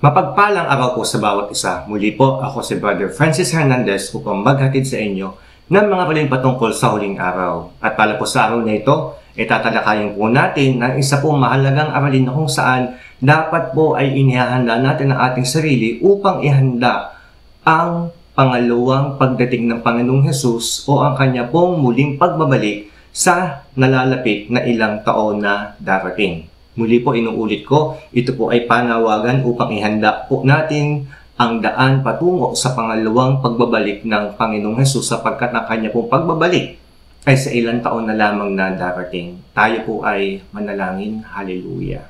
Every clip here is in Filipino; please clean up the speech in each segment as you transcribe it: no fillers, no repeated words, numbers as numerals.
Mapagpalang araw po sa bawat isa. Muli po ako si Brother Francis Hernandez upang maghatid sa inyo ng mga balin patungkol sa huling araw. At para po sa araw na ito, tatalakayin po natin ng isa pong mahalagang aralin na kung saan dapat po ay inihahanda natin ang ating sarili upang ihanda ang pangalawang pagdating ng Panginoong Hesus o ang kanya pong muling pagbabalik sa nalalapit na ilang taon na darating. Muli po inuulit ko, ito po ay panawagan upang ihanda po natin ang daan patungo sa pangalawang pagbabalik ng Panginoong Hesus sapagkat ang kanya pong pagbabalik ay sa ilang taon na lamang na darating. Tayo po ay manalangin. Hallelujah.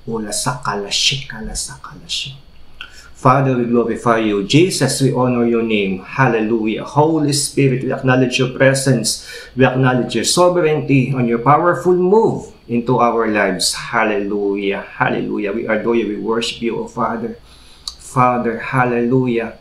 Ula sakalashi, kalasakalashi. Father, we glorify you. Jesus, we honor your name. Hallelujah. Holy Spirit, we acknowledge your presence. We acknowledge your sovereignty on your powerful move into our lives. Hallelujah. Hallelujah. We adore you. We worship you, O Father. Father, hallelujah.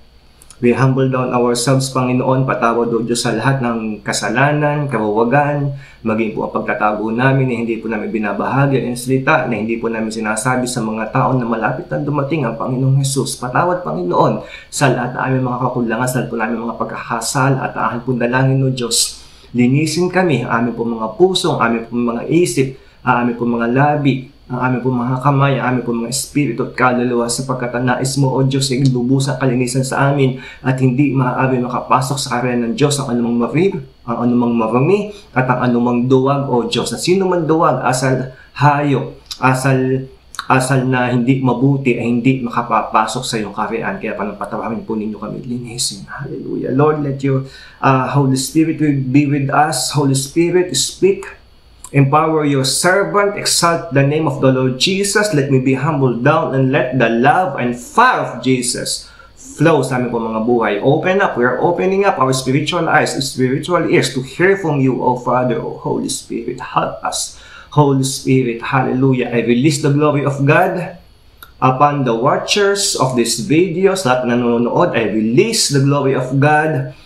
We humble down ourselves, Panginoon. Patawad, O Diyos, sa lahat ng kasalanan, kawawagan, maging po ang pagtatago namin na hindi po namin binabahagi ang salita, na hindi po namin sinasabi sa mga tao na malapit na dumating ang Panginoong Hesus. Patawad, Panginoon, sa lahat ng aming mga kakulangan, sa lahat po namin mga pagkakasal at aking po dalangin, O Diyos. Linisin kami, ang aming po mga puso, ang aming po mga isip, ang aming po mga labi, ang aming po mga kamay, ang aming po mga espiritu at kaluluwa sapagkat ang nais mo, O Diyos, ay lubusan kalinisan sa amin at hindi maaari makapasok sa karya ng Diyos ang anumang marib, ang anumang marami at ang anumang duwag, O Diyos. At sino man duwag, asal hayop, asal na hindi mabuti ay hindi makapapasok sa iyong karyaan. Kaya patawarin po ninyo kami linisin. Hallelujah. Lord, let your Holy Spirit be with us. Holy Spirit, speak. Empower your servant, exalt the name of the Lord Jesus. Let me be humbled down and let the love and fire of Jesus flow sa aming po mga buhay. Open up, we are opening up our spiritual eyes, spiritual ears to hear from you, O Father, O Holy Spirit. Help us, Holy Spirit. Hallelujah. I release the glory of God upon the watchers of this video. Sa lahat na nanonood, I release the glory of God.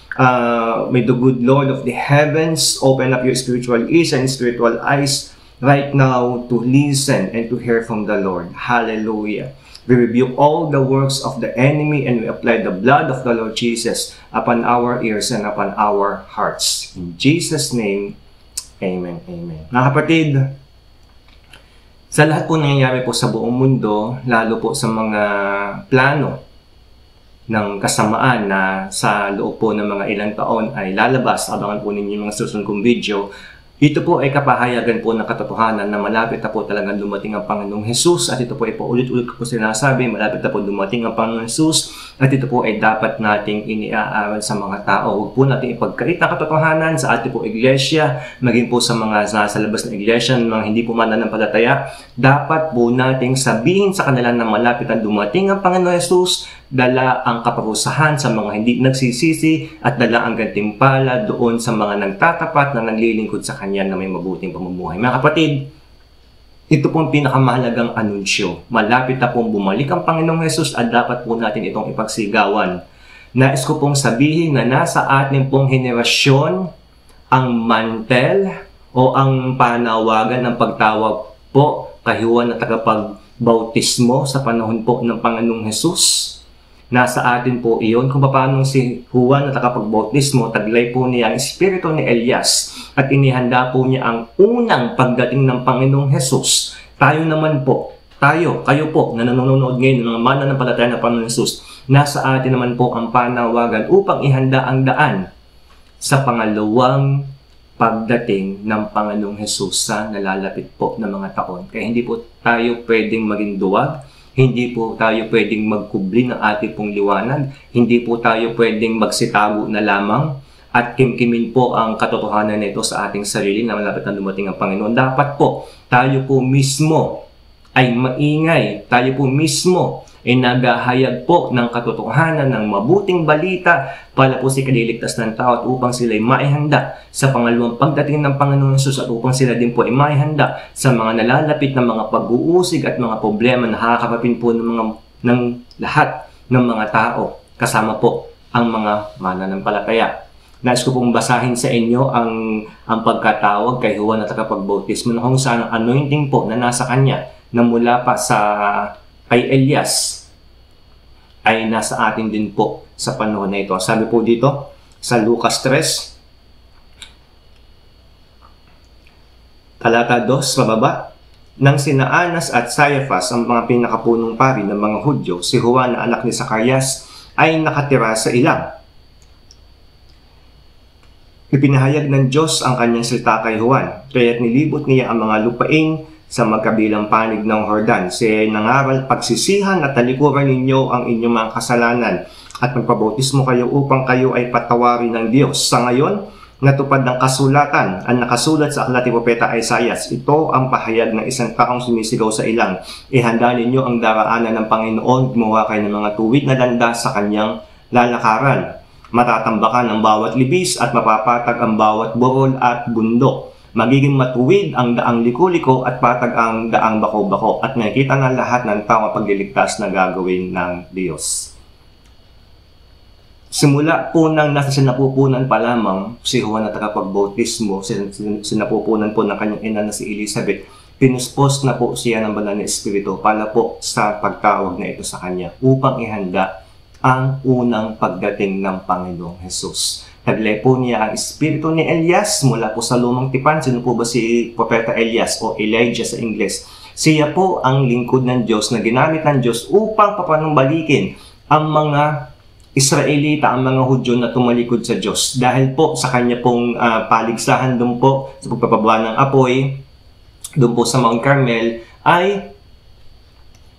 May the good Lord of the heavens open up your spiritual ears and spiritual eyes right now to listen and to hear from the Lord. Hallelujah. We rebuke all the works of the enemy and we apply the blood of the Lord Jesus upon our ears and upon our hearts. In Jesus' name, Amen. Amen. Mga kapatid, sa lahat po nangyayari po sa buong mundo, lalo po sa mga plano ng kasamaan na sa loob po ng mga ilang taon ay lalabas, abangan po ninyo yung mga susunod kong video. Ito po ay kapahayagan po ng katotohanan na malapit na po talagang dumating ang Panginoong Hesus at ito po ay paulit-ulit ko po sinasabi, malapit na po dumating ang Panginoong Hesus at ito po ay dapat nating iniaaral sa mga tao. Huwag po natin ipagkait ang katotohanan sa ating po iglesia, maging po sa mga nasa labas ng iglesia, mga hindi po mananampalataya. Dapat po nating sabihin sa kanila na malapit na dumating ang Panginoong Hesus, dala ang kaparusahan sa mga hindi nagsisisi at dala ang gantimpala doon sa mga nagtatapat na naglilingkod sa Kanya na may mabuting pamumuhay. Mga kapatid, ito pong pinakamahalagang anunsyo. Malapit na pong bumalik ang Panginoong Hesus at dapat po natin itong ipagsigawan. Nais ko pong sabihin na nasa ating pong henerasyon ang mantel o ang panawagan ng pagtawag po kahiwan na tagapagbautismo sa panahon po ng Panginoong Hesus. Nasa atin po iyon kung paano si Juan na tagapagbautismo, taglay po niya ang espiritu ni Elias at inihanda po niya ang unang pagdating ng Panginoong Hesus. Tayo naman po, kayo po na nanonood ngayon ng mga mananampalataya ng Panginoong Hesus, nasa atin naman po ang panawagan upang ihanda ang daan sa pangalawang pagdating ng Panginoong Hesus sa nalalapit po na mga taon. Kaya hindi po tayo pwedeng maging duwag, hindi po tayo pwedeng magkubli ng ating pong liwanag. Hindi po tayo pwedeng magsitago na lamang at kimkimin po ang katotohanan nito sa ating sarili na malapit na dumating ang Panginoon. Dapat po tayo po mismo ay maingay. Tayo po mismo ay naghahayag po ng katotohanan ng mabuting balita para po si kaliligtas ng tao at upang sila ay maihanda sa pangalawang pagdating ng Panginoon Hesus at upang sila din po ay maihanda sa mga nalalapit na mga pag-uusig at mga problema na hakaharapin po ng lahat ng mga tao kasama po ang mga mananampalataya. Nais ko pong basahin sa inyo ang pagkatawag kay Juan na tagapagbautismo na kung saan ang anointing po na nasa kanya na mula pa sa kay Elias ay nasa atin din po sa panahon na ito. Sabi po dito sa Lucas 3, talata 2, pababa, nang sina Anas at Caiaphas, ang mga pinakapunong pari ng mga Hudyo, si Juan na anak ni Zacarias ay nakatira sa ilang. Ipinahayag ng Diyos ang kanyang salita kay Juan, kaya't nilibot niya ang mga lupain sa magkabilang panig ng Jordan. Siya ay nangaral, pagsisihan at talikuran ninyo ang inyong mga kasalanan at magpabautismo kayo upang kayo ay patawarin ng Diyos. Sa ngayon, natupad ng kasulatan ang nakasulat sa aklat ni Propeta Isaias. Ito ang pahayag ng isang taong sumisigaw sa ilang. Ihanda ninyo ang daraanan ng Panginoon, gumawa kayo ng mga tuwid na landas sa kanyang lalakaran. Matatambakan ang bawat libis at mapapatag ang bawat burol at bundok. Magiging matuwid ang daang liku-liko at patag ang daang bako-bako at nakikita ng lahat ng tao ang pagliligtas na gagawin ng Diyos. Simula po nang nasa sinapupunan pa lamang si Juan na tagapagbautismo, sinapupunan po ng kanyang ina na si Elizabeth, pinuspos na po siya ng banal na espiritu para po sa pagtawag na ito sa kanya upang ihanda ang unang pagdating ng Panginoong Hesus. Taglay po niya ang espiritu ni Elias mula po sa lumang tipan. Sino po ba si Propeta Elias o Elijah sa Ingles? Siya po ang lingkod ng Diyos na ginamit ng Diyos upang papanumbalikin ang mga Israelita, ang mga Hudyo na tumalikod sa Diyos. Dahil po sa kanya pong paligsahan doon po sa pagpapababa ng apoy, doon po sa Mount Carmel, ay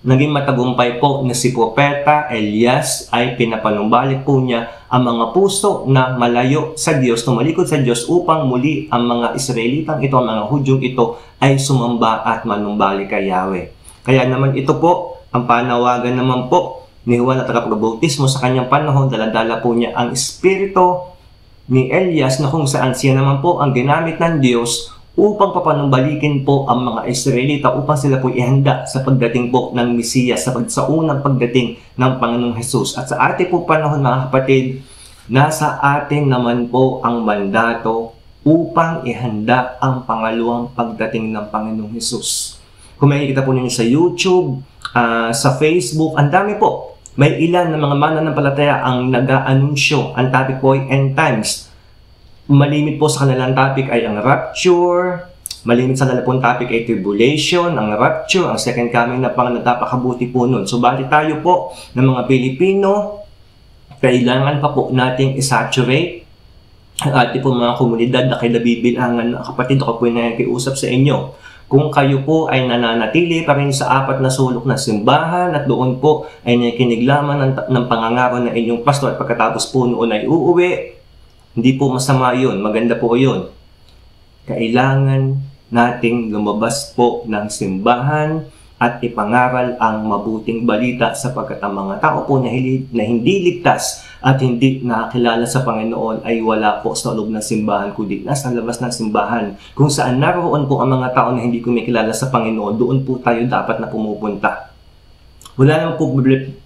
naging matagumpay po na si Propeta Elias ay pinapanumbalik po niya ang mga puso na malayo sa Diyos, tumalikod sa Diyos upang muli ang mga Israelitang ito, ang mga Hudyong ito ay sumamba at manumbalik kay Yahweh. Kaya naman ito po, ang panawagan naman po ni Juan na tagapagbautismo sa kanyang panahon, daladala po niya ang espiritu ni Elias na kung saan siya naman po ang ginamit ng Diyos upang papanumbalikin po ang mga Israelita upang sila po ihanda sa pagdating po ng Mesiyas, sa unang pagdating ng Panginoong Hesus. At sa ating po panahon mga kapatid, nasa atin naman po ang mandato upang ihanda ang pangalawang pagdating ng Panginoong Hesus. Kung makikita po ninyo sa YouTube, sa Facebook, ang dami po. May ilan na mga mananampalataya ang nag-aanunsyo. Ang topic po ay end times. Malimit po sa kanilang topic ay ang rapture. Malimit sa kanilang topic ay tribulation, ang rapture, ang second coming na napakabuti po nun. So, bali tayo po ng mga Pilipino, kailangan pa po nating isaturate ang ating po mga komunidad na kailabibilangan. Kapatid, ako po yung nakikiusap sa inyo. Kung kayo po ay nananatili pa rin sa apat na sulok na simbahan at doon po ay nakiniglaman ng pangangako ng inyong pastor at pagkatapos po noon ay uuwi, hindi po masama yun, maganda po yun. Kailangan nating lumabas po ng simbahan at ipangaral ang mabuting balita sapagkat ang mga tao po na hindi ligtas at hindi nakakilala sa Panginoon ay wala po sa loob ng simbahan kundi nasa labas ng simbahan. Kung saan naroon po ang mga tao na hindi kumikilala sa Panginoon, doon po tayo dapat na pumupunta. Wala naman po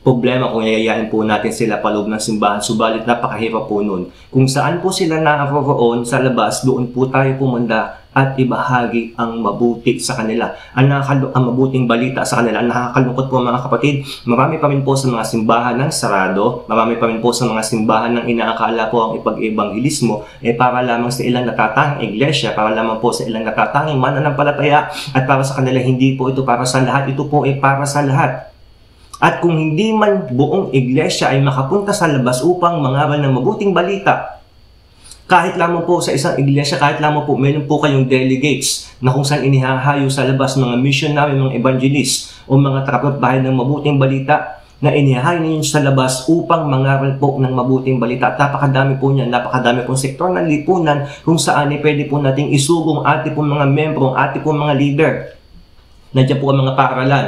problema kung yayayain po natin sila paloob ng simbahan, subalit napakahirap po nun. Kung saan po sila naroon sa labas, doon po tayo pumunta at ibahagi ang mabuti sa kanila. Ang mabuting balita sa kanila. Ang nakakalungkot po mga kapatid, marami pa rin po sa mga simbahan ng sarado, marami pa rin po sa mga simbahan ng inaakala po ang ipag-ebanghelismo para lamang sa ilang natatanging iglesia, para lamang po sa ilang natatanging mananampalataya at para sa kanila hindi po ito para sa lahat, ito po ay para sa lahat. At kung hindi man buong iglesia ay makapunta sa labas upang mangaral ng mabuting balita, kahit lamang po sa isang iglesia, kahit lamang po meron po kayong delegates na kung saan inihahayo sa labas mga missionary, mga evangelist o mga tagapagbahay ng mabuting balita na inihahayo ninyo sa labas upang mangaral po ng mabuting balita. At napakadami po niyan, napakadami pong sektor ng lipunan kung saan pwede po nating isugong ating po mga membro, ating po mga leader. Nandiyan po ang mga paaralan.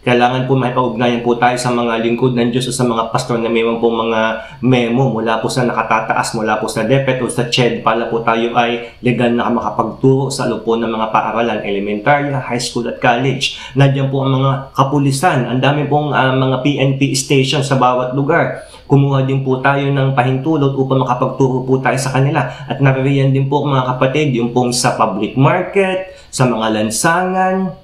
Kailangan po maipag-ugnayan po tayo sa mga lingkod ng Diyos o sa mga pastor na mayroon po mga memo mula po sa nakatataas, mula po sa DepEd o sa CHED para po tayo ay legal na makapagturo sa loob po ng mga paaralan, elementary, high school at college. Nandiyan po ang mga kapulisan, ang dami pong mga PNP station sa bawat lugar. Kumuha din po tayo ng pahintulot upang makapagturo po tayo sa kanila. At naririyan din po mga kapatid, yung pong sa public market, sa mga lansangan.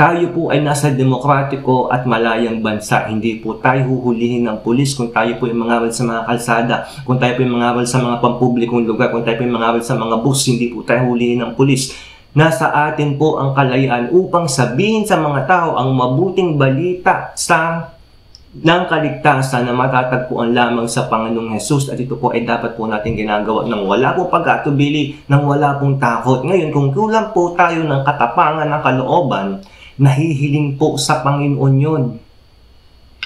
Tayo po ay nasa demokratiko at malayang bansa. Hindi po tayo huhulihin ng pulis kung tayo po ay mangaral sa mga kalsada, kung tayo po ay mangaral sa mga pampublikong lugar, kung tayo po ay mangaral sa mga bus, hindi po tayo hulihin ng pulis. Nasa atin po ang kalayaan upang sabihin sa mga tao ang mabuting balita ng kaligtasan na matatagpuan lamang sa Panginoong Hesus, at ito po ay dapat po natin ginagawa ng wala pong pag-atubili, ng wala pong takot. Ngayon, kung kulang po tayo ng katapangan ng kalooban, nahihiling po sa Panginoon yun.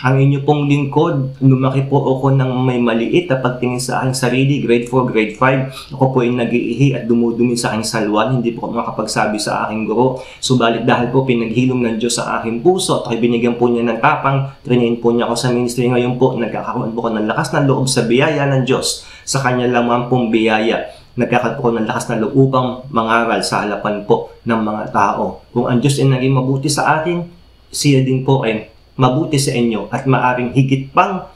Ang inyo pong lingkod, lumaki po ako ng may maliit na pagtingin sa aking sarili, grade 4, grade 5. Ako po ay nag-iihi at dumudumi sa aking salwan. Hindi po ako makapagsabi sa aking guro. Subalit dahil po pinaghilom ng Diyos sa aking puso at binigyan po niya ng tapang, trinain po niya ako sa ministry. Ngayon po, nagkakaroon po ko ng lakas ng loob sa biyaya ng Diyos. Sa kanya lamang pong biyaya. Nagkakaroon po ng lakas ng loob upang mangaral sa harapan po ng mga tao. Kung ang Diyos ay naging mabuti sa atin, siya din po ay mabuti sa inyo at maaring higit pang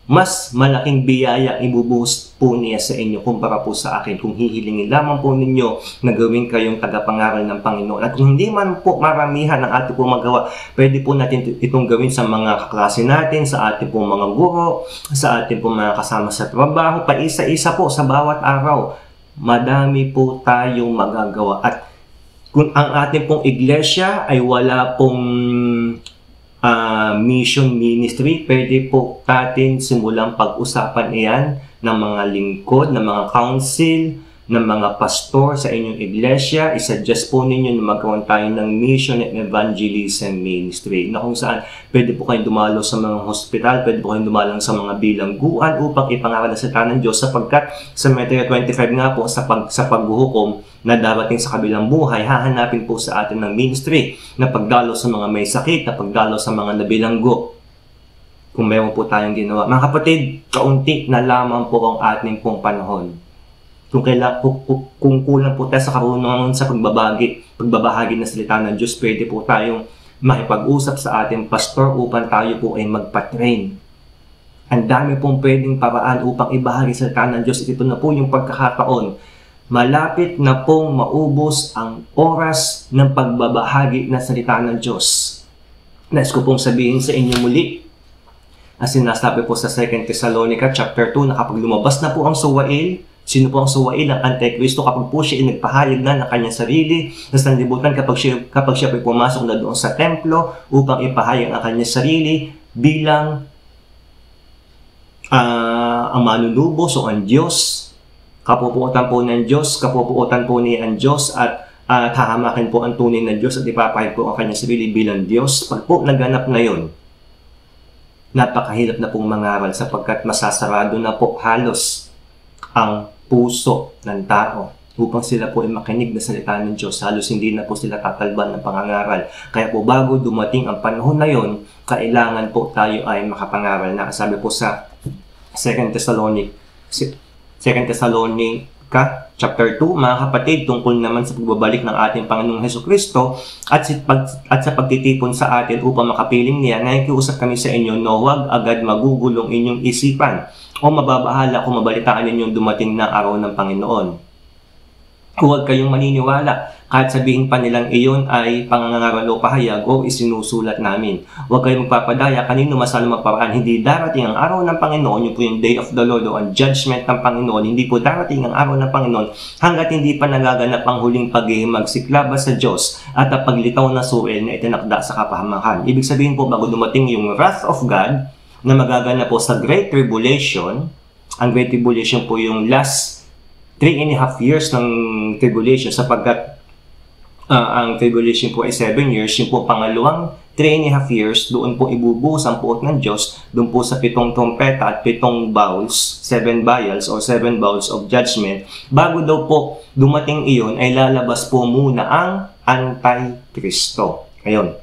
mas malaking biyaya ibubuhos po niya sa inyo kumpara po sa akin kung hihilingin lamang po ninyo na gawin kayong tagapangaral ng Panginoon. At kung hindi man po maramihan ang ating po magawa, pwede po natin itong gawin sa mga kaklase natin, sa ating po mga guro, sa ating po mga kasama sa trabaho, paisa-isa po sa bawat araw. Madami po tayong magagawa. At kung ang ating pong iglesia ay wala pong mission ministry, pwede po natin simulang pag-usapan iyan ng mga lingkod, ng mga council, ng mga pastor sa inyong iglesia. I-suggest po ninyo na magkaroon tayo ng mission and evangelism ministry na kung saan pwede po kayong dumalo sa mga hospital, pwede po kayong dumalang sa mga bilangguan upang ipangaral ang salita ng Diyos, sapagkat sa Matthew 25 nga po sa paghuhukom na darating sa kabilang buhay, hahanapin po sa atin ng ministry na pagdalo sa mga may sakit, na pagdalo sa mga nabilanggo. Kung meron po tayong ginawa. Mga kapatid, kaunti na lamang po ang ating pong panahon. Kung kulang po tayo sa karunungan sa pagbabahagi ng salita ng Diyos, pwede po tayong makipag-usap sa ating pastor upang tayo po ay magpa-train. Ang dami pong pwedeng paraan upang ibahagi sa salita ng Diyos. Ito na po yung pagkakataon. Malapit na pong maubos ang oras ng pagbabahagi ng salita ng Diyos. Nais ko pong sabihin sa inyo muli, as sinasabi po sa 2 Thessalonica chapter 2, na kapag lumabas na po ang Suwail, sino po ang Suwail? Ang Antikristo. Kapag po siya ay nagpahayag na ng kanyang sarili na sanlibutan, kapag siya po pumasok na doon sa templo upang ipahayag ang kanyang sarili bilang ang manunubos o ang Diyos, kapupuotan po ng Diyos, kapupuotan po niya ang Diyos at hahamakin po ang tunay na Diyos at ipapahayag po ang kanyang sarili bilang Diyos. Pag po naganap na yun, napakahirap na pong mangaral sapagkat masasarado na po halos ang puso ng tao upang sila po ay makinig na salita ng Diyos. Halos hindi na po sila tatalban ng pangangaral. Kaya po bago dumating ang panahon na yon, kailangan po tayo ay makapangaral na. Sabi po sa 2 Thessalonica chapter 2, mga kapatid, tungkol naman sa pagbabalik ng ating Panginoong Hesukristo at sa pagtitipon sa atin upang makapiling niya, nakikiusap kami sa inyo na huwag agad magugulong inyong isipan o mababahala kung mabalitaan ninyong dumating na araw ng Panginoon. Huwag kayong maniniwala kahit sabihin pa nilang iyon ay pangangaral o pahayag o isinusulat namin. Huwag kayong magpapadaya kanino masalamang paraan. Hindi darating ang araw ng Panginoon, yun po yung day of the Lord o ang judgment ng Panginoon. Hindi po darating ang araw ng Panginoon hanggat hindi pa nagaganap ang huling paghihimagsiklabas sa Diyos at ang paglitaw na suel na itinakda sa kapahamakan. Ibig sabihin po, bago dumating yung wrath of God na magaganap po sa Great Tribulation, ang Great Tribulation po yung last 3.5 years ng tribulation, sapagkat ang tribulation po ay 7 years, yung po pangalawang 3.5 years, doon po ibubuhos ang puot ng Diyos, doon po sa 7 trompeta at 7 bowls, 7 vials or 7 bowls of judgment. Bago daw po dumating iyon, ay lalabas po muna ang Antikristo. Ayun.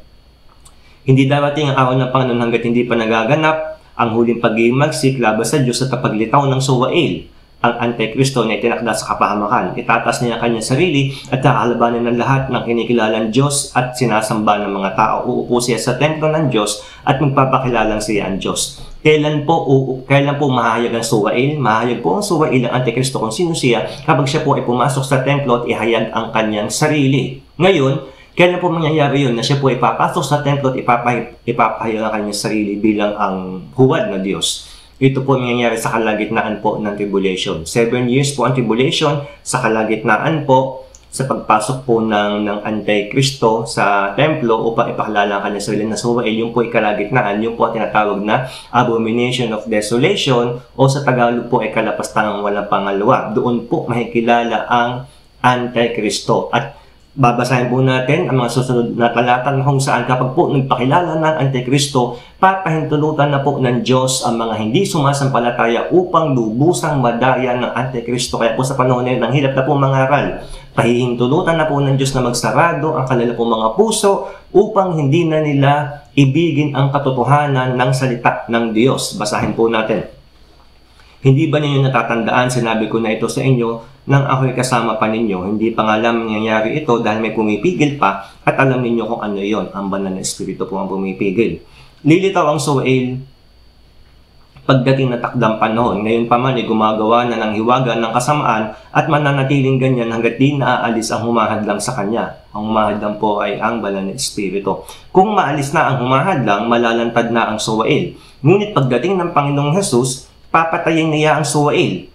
Hindi darating ang araw ng Panginoon hanggat hindi pa nagaganap ang huling paghihimagsik laban sa Diyos at paglitaw ng Suwail, ang Antikristo na itinakda sa kapahamakan. Itatas niya ang kanyang sarili at kakalabanan ng lahat ng kinikilalang Diyos at sinasamba ng mga tao. Uupo siya sa templo ng Diyos at magpapakilalang siya ang Diyos. Kailan po mahayag ang Suwail? Mahayag po ang Suwail, ang Antikristo, kung sino siya, kapag siya po ay pumasok sa templo at ihayag ang kanyang sarili. Ngayon, Kailan po mangyayari yun na siya po ipapasok sa templo at ipapahayag ang kanyang sarili bilang ang huwad na Diyos? Ito po mangyayari sa kalagitnaan po ng tribulation. 7 years po ang tribulation, sa kalagitnaan po sa pagpasok po ng Antikristo sa templo upang ipakilala ang kanyang sarili na suwail. Yung po ay kalagitnaan, yung po ang tinatawag na abomination of desolation o sa Tagalog po ay kalapastangang walang pangalawa. Doon po makikilala ang Antikristo. At babasahin po natin ang mga susunod na talata kung saan kapag po nagpakilala ng Antikristo, papahintulutan na po ng Diyos ang mga hindi sumasampalataya upang lubusang madaya ng Antikristo. Kaya po sa panahon na yun, ang hirap na po mangaral. Pahihintulutan na po ng Diyos na magsarado ang kanila po mga puso upang hindi na nila ibigin ang katotohanan ng salita ng Diyos. Basahin po natin. Hindi ba ninyo natatandaan, sinabi ko na ito sa inyo, nang ako'y kasama pa ninyo, hindi pa nga alam nangyayari ito dahil may pumipigil pa at alam ninyo kung ano yon, ang banal na espiritu po ang pumipigil. Lilitaw ang suwail pagdating na takdang panahon. Ngayon pa man ay gumagawa na ng hiwaga ng kasamaan at mananatiling ganyan hanggat di naaalis ang humahadlang sa kanya. Ang humahadlang po ay ang banal na espiritu. Kung maalis na ang humahadlang, malalantad na ang suwail. Ngunit pagdating ng Panginoong Hesus, papatayin niya ang suwail.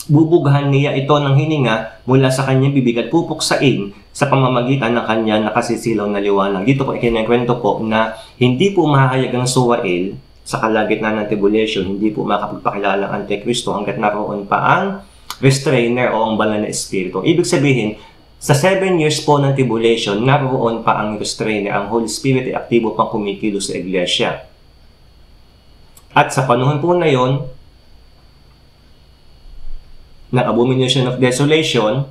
Bubughan niya ito ng hininga mula sa kanyang bibig at pupuksain sa pamamagitan ng kanyang nakasisilaw na liwanag. Dito po ikinekwento po na hindi po mahahayag ang suwail sa kalagitnaan ng tribulation, hindi po makapagpakilala ang Antikristo hanggat naroon pa ang restrainer o ang banal na espiritu. Ibig sabihin, sa 7 years po ng tribulation, naroon pa ang restrainer. Ang Holy Spirit ay aktibo pang kumikilos sa iglesia. At sa panahon po na yon, ng abomination of desolation,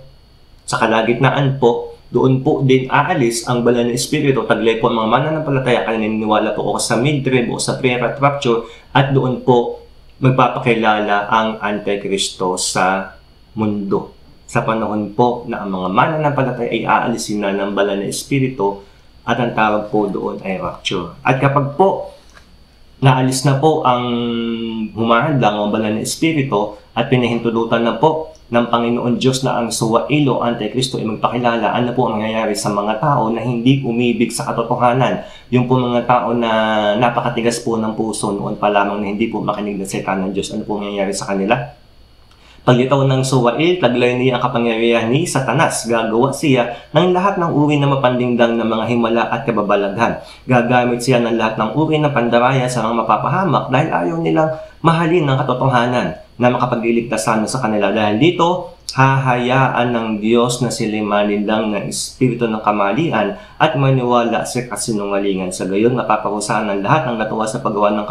sa kalagitnaan po, doon po din aalis ang banal na espiritu. Taglay po ang mga mananampalataya kaya naniniwala po ako sa mid-trib o sa pre-rapture at doon po magpapakilala ang Antikristo sa mundo. Sa panahon po na ang mga mananampalataya ay aalisin na ng banal na espiritu at ang tawag po doon ay rapture. At kapag po naalis na po ang humahadlang ang banal na espiritu at pinahintulutan na po ng Panginoon Diyos na ang suwail o Antikristo ay magpakilala, ano po ang nangyayari sa mga tao na hindi umibig sa katotohanan. Yung po mga tao na napakatigas po ng puso noon pa lamang na hindi po makinig ng salita ng Diyos, ano po ang nangyayari sa kanila? Paglitaw ng suwail, taglay niya ang kapangyarihan ni Satanas. Gagawa siya ng lahat ng uri na mapandingdang ng mga himala at kababalaghan. Gagamit siya ng lahat ng uri ng pandaraya sa mga mapapahamak dahil ayaw nilang mahalin ng katotohanan na makapagliligtas sana sa kanila. Dahil dito, hahayaan ng Diyos na sila manilang ng espiritu ng kamalian at maniwala sa kasinungalingan. Sa gayon, napaparusahan ng lahat ng natuwa sa paggawa ng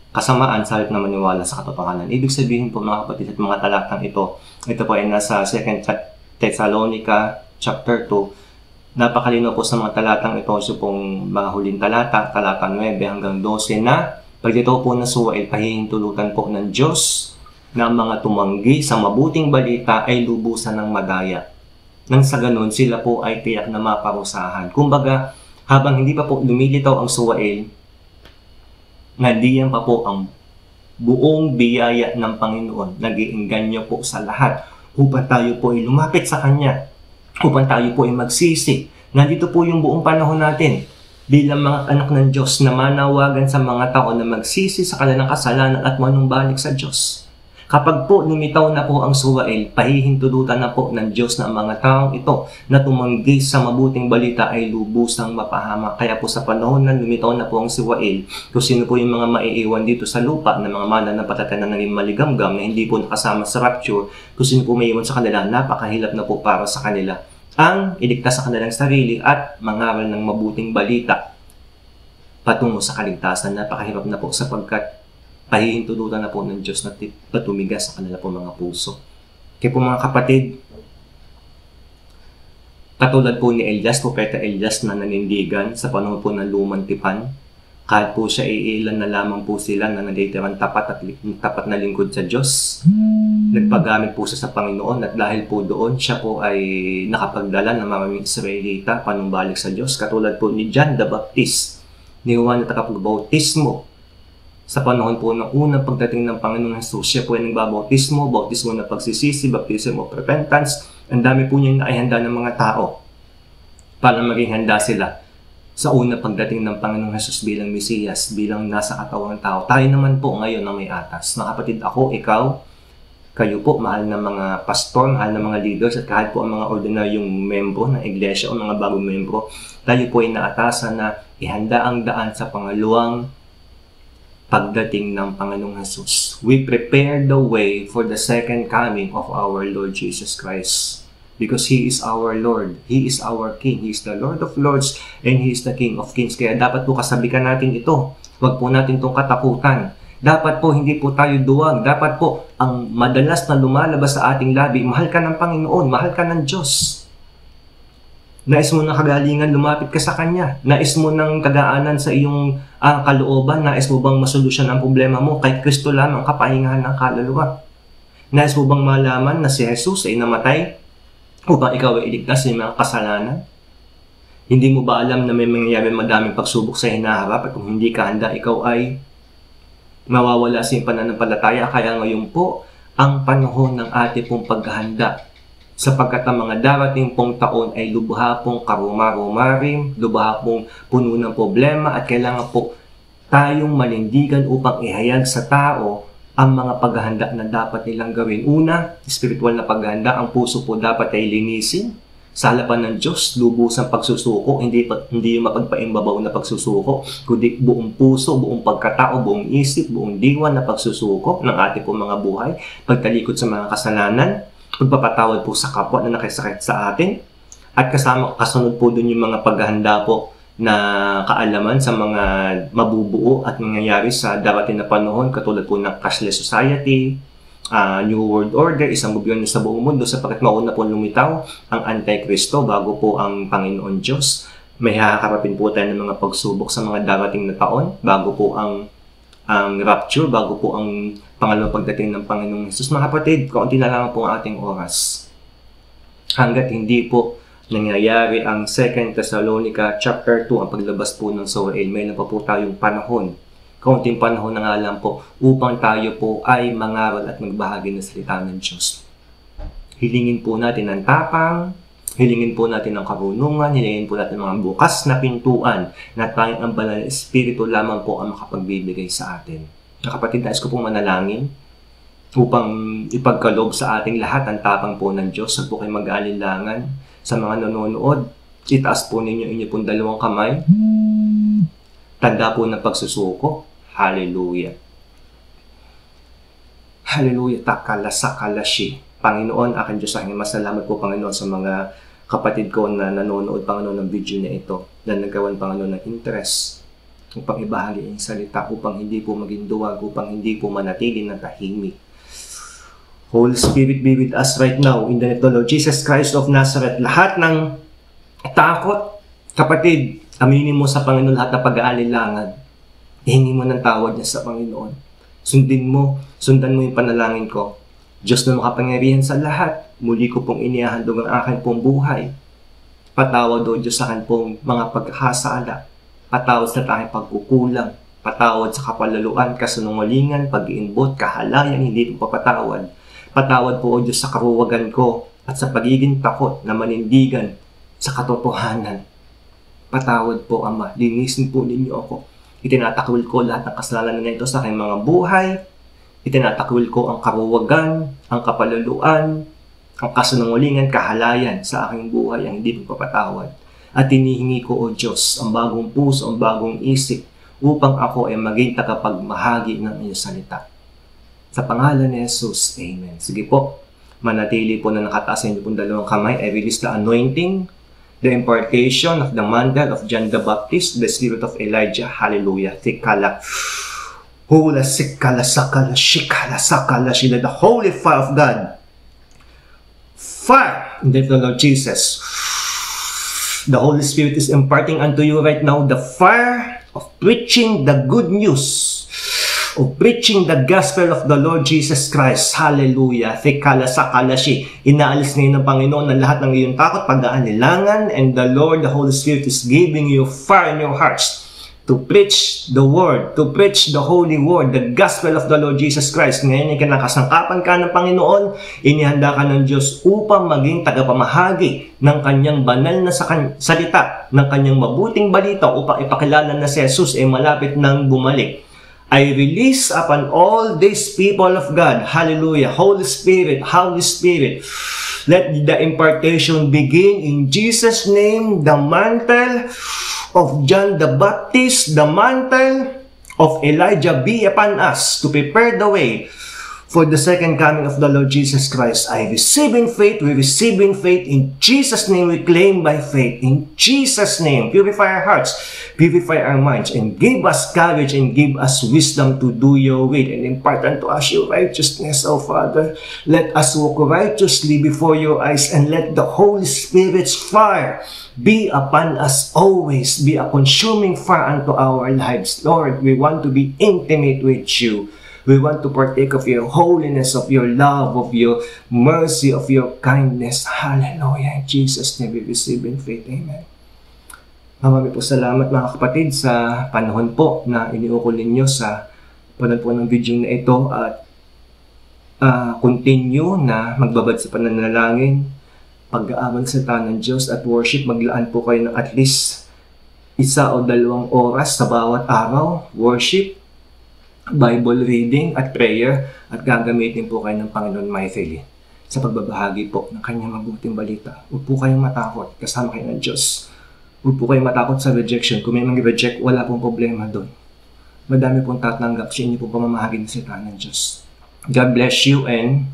kasamaan sa halip na maniwala sa katotohanan. Ibig sabihin po mga kapatid at mga talatang ito po ay nasa 2 Thessalonica chapter 2. Napakalino po sa mga talatang ito. So pong mga huling talata 9 hanggang 12 na pagdito po na suwail, pahihintulutan po ng Diyos na ang mga tumanggi sa mabuting balita ay lubusan ng madaya. Nang sa ganun, sila po ay tiyak na maparusahan. Kumbaga, habang hindi pa po lumilitaw ang suwail, nandiyan pa po ang buong biyaya ng Panginoon. Nag-iinganyo po sa lahat upang tayo po ay lumapit sa Kanya, upang tayo po ay magsisi. Nandito po yung buong panahon natin bilang mga anak ng Diyos na manawagan sa mga tao na magsisi sa kanilang kasalanan at manumbalik sa Diyos. Kapag po lumitaw na po ang suwail, pahihintulutan na po ng Diyos na ang mga taong ito na tumanggi sa mabuting balita ay lubusang mapahamak. Kaya po sa panahon na lumitaw na po ang suwail, kung sino po yung mga maiiwan dito sa lupa na mga mananampalataya na naging maligamgam na hindi po nakasama sa rapture, kung sino po may iwan sa kanila, napakahilap na po para sa kanila ang iligtas sa kanilang sarili at mangaral ng mabuting balita patungo sa kaligtasan. Napakahirap na po sapagkat pahihintulutan na po ng Diyos na tumigas sa kanila po mga puso. Kaya po mga kapatid, katulad po ni Elias, Propeta Elias na nanindigan sa panahon po ng lumang tipan, kahit po siya iilan na lamang po sila na nalitiran tapat na lingkod sa Diyos. Nagpagamit po siya sa Panginoon at dahil po doon, siya po ay nakapagdala ng maraming Israelita panumbalik sa Diyos. Katulad po ni John the Baptist, ni Juan na tagapagbautismo. Sa panahon po ng unang pagdating ng Panginoon Jesus, siya po ay nagbabautismo, bautismo na pagsisisi, baptism of repentance. Ang dami po niya naihanda ng mga tao. para maging handa sila sa una pagdating ng Panginoong Hesus bilang Mesiyas, bilang nasa katawan ng tao. Tayo naman po ngayon na may atas. Mga kapatid, ako, ikaw, kayo po, mahal na mga pastor, mahal na mga leaders, at kahit po ang mga ordinaryong membro ng iglesia o mga bagong membro, tayo po ay naatasan na ihanda ang daan sa pangalawang pagdating ng Panginoong Hesus. We prepare the way for the second coming of our Lord Jesus Christ. Because He is our Lord. He is our King. He is the Lord of Lords and He is the King of Kings. Kaya dapat po kasabikan natin ito. Huwag po natin itong katakutan. Dapat po hindi po tayo duwag. Dapat po ang madalas na lumalabas sa ating labi, mahal ka ng Panginoon, mahal ka ng Diyos. Nais mo ng kagalingan, lumapit ka sa Kanya. Nais mo ng kagaanan sa iyong kalooban. Nais mo bang masolusyon ang problema mo? Kay Kristo lamang kapahingahan ng kaluluwa. Nais mo bang malaman na si Jesus ay namatay upang ikaw ay iligtas sa mga kasalanan? Hindi mo ba alam na may mangyayari madaming pagsubok sa hinaharap at kung hindi ka handa, ikaw ay mawawala sa iyong pananampalataya? Kaya ngayon po, ang panahon ng ating pong paghahanda sapagkat ang mga darating pong taon ay lubha pong karuma-rumarim, lubha pong puno ng problema at kailangan po tayong manindigan upang ihayag sa tao ang mga paghahanda na dapat nilang gawin. Una, spiritual na paghahanda. Ang puso po dapat ay linisin sa harapan ng Diyos, lubusang pagsusuko, hindi yung mapagpaimbabaw na pagsusuko, kundi buong puso, buong pagkatao, buong isip, buong diwa na pagsusuko ng ating po mga buhay, pagtalikod sa mga kasalanan, pagpapatawad po sa kapwa na nakisakit sa atin, at kasunod po dun yung mga paghahanda po na kaalaman sa mga mabubuo at mangyayari sa darating na panahon, katulad po ng cashless society, New World Order, isang gobyerno sa buong mundo, sapagkat mauna po lumitaw ang Antikristo bago po ang Panginoon Diyos. May haharapin po tayo ng mga pagsubok sa mga darating na taon bago po ang rapture, bago po ang pangalawang pagdating ng Panginoong Hesus. Mga kapatid, kaunti na lang po ang ating oras. Hanggat hindi po nangyayari ang 2 Thessalonica chapter 2, ang paglabas po ng Sower, may na po tayong panahon. Kaunting panahon na nga lang po upang tayo po ay mangaral at magbahagi ng salita ng Diyos. Hilingin po natin ang tapang, hilingin po natin ang karunungan, hilingin po natin mga bukas na pintuan na tayong ang banal na Espiritu lamang po ang makapagbibigay sa atin. Kapatid, nais ko pong manalangin upang ipagkaloob sa ating lahat ang tapang po ng Diyos. Huwag po kayo mag-aalilangan. Sa mga nanonood, itaas po ninyo inyo pong dalawang kamay. Tanda po ng pagsusuko. Hallelujah. Hallelujah. Takalasakalashi. Panginoon, aking Diyos, aking masalamat po, Panginoon, sa mga kapatid ko na nanonood, Panginoon, ng video na ito, na nagawan, Panginoon, ng interest upang ibahagi ang salita, upang hindi po maging duwag, upang hindi po manatili na tahimik. Holy Spirit, be with us right now in the name of Lord Jesus Christ of Nazareth. Lahat ng takot, kapatid, aminin mo sa Panginoon lahat ng pag-aalilangan. Ihingi mo ng tawad niya sa Panginoon. Sundan mo yung panalangin ko. Diyos na makapangyarihan sa lahat, muli ko pong inihahandog ang aking pong buhay. Patawad o Diyos sa akin pong mga pagkakasala. Patawad sa tayong pagkukulang. Patawad sa kapalaluan, kasunungalingan, pag-iinbot, kahalayan, hindi ko papatawad. Patawad po, O Diyos, sa karuwagan ko at sa pagiging takot na manindigan sa katotohanan. Patawad po, Ama. Linisin po ninyo ako. Itinatakwil ko lahat ng kasalanan na ito sa aking mga buhay. Itinatakwil ko ang karuwagan, ang kapalaluan, ang kasunungalingan, kahalayan sa aking buhay ang hindi ko papatawad. At hinihingi ko, O Diyos, ang bagong puso, ang bagong isip, upang ako ay maging tagapagmahagi ng iyong salita. Sa pangalan ni Jesus, Amen. Sige po, manatili po na nakataas sa inyo pong dalawang kamay. I release the anointing, the impartation of the mantle of John the Baptist, the spirit of Elijah. Hallelujah. Tikala. Hula sikala sakala shikala sakala shila. The holy fire of God. Fire in the name of Lord Jesus. The Holy Spirit is imparting unto you right now the fire of preaching the good news, of preaching the gospel of the Lord Jesus Christ. Hallelujah. Thekala sakalashi. Inaalis ngayon ng Panginoon ang lahat ng iyong takot, pag-aanilangan, and the Lord, the Holy Spirit is giving you fire in your hearts to preach the Word, to preach the Holy Word, the Gospel of the Lord Jesus Christ. Ngayon ay kinakasangkapan ka ng Panginoon, inihanda ka ng Diyos upang maging tagapamahagi ng Kanyang banal na salita, ng Kanyang mabuting balita upang ipakilala na si Jesus ay malapit nang bumalik. I release upon all these people of God, hallelujah, Holy Spirit, let the impartation begin in Jesus' name. The mantle of John the Baptist, the mantle of Elijah be upon us to prepare the way for the second coming of the Lord Jesus Christ. I receive in faith, we receive in faith, in Jesus' name we claim by faith, in Jesus' name. Purify our hearts, purify our minds, and give us courage and give us wisdom to do your will, and impart unto us your righteousness, O Father. Let us walk righteously before your eyes, and let the Holy Spirit's fire be upon us always, be a consuming fire unto our lives. Lord, we want to be intimate with you. We want to partake of your holiness, of your love, of your mercy, of your kindness. Hallelujah. In Jesus' name we receive in faith. Amen. Marami po salamat mga kapatid sa panahon po na iniukol ninyo sa panood po ng video na ito, at continue na magbabad sa pananalangin, pag-aaral sa salita ng Diyos at worship. Maglaan po kayo ng at least 1 o 2 oras sa bawat araw, worship, Bible reading at prayer, at gagamitin po kayo ng Panginoon mightily sa pagbabahagi po ng Kanyang mabuting balita. Huwag po kayong matakot, kasama kayo ng Diyos. Huwag po kayong matakot sa rejection. Kung may mag-reject, wala pong problema doon. Madami pong tatanggap sa inyo pong pamamahagi ng salita ng Diyos. God bless you and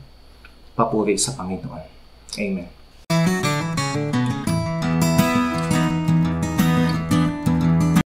papuri sa Panginoon. Amen.